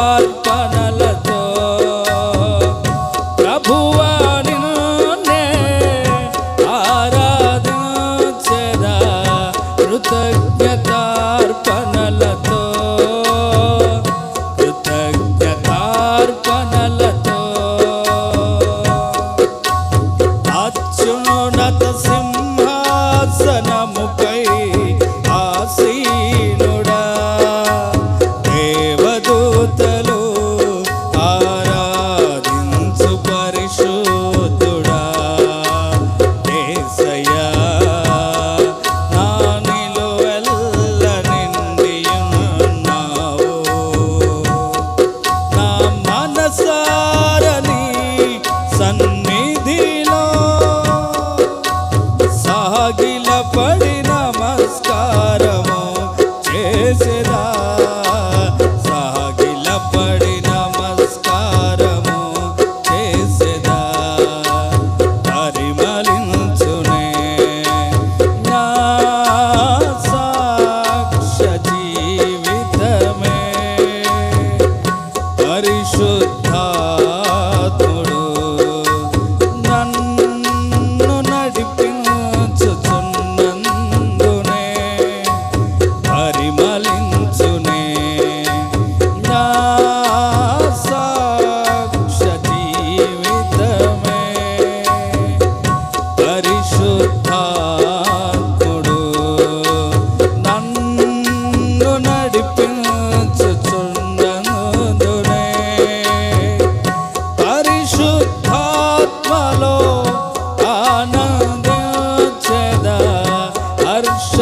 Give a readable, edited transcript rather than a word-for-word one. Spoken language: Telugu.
కృతజ్ఞతార్పణలతో ప్రభువా నిన్నే ఆరాధించెదా కృతజ్ఞతార్పణలతో అత్యున్నత సింహాసనముపై ఆసీనుడా దేవదూతలు ఆరాధించు పరిశుద్ధుడా యేసయ్యా నా నిలువెల్ల నిండియున్నావు నా మనసారని సన్నిధిలో సాగిలపడి నమస్కారము చేసేదా సాగిలపడి నమస్కారము చేసేదా పరిమళించునే నా సాక్ష్య జీవితమే పరిశుద్ధాత్ముడు నన్ను నడిపించుచున్నందునే పరిమళించునే నా సాక్ష్య జీవితమే పరిశుద్ధాత్ముడు నన్ను నడిపించుచున్నందునే పరిశుద్ధాత్మలో ఆనందించెదా హర్షధ్వనులతో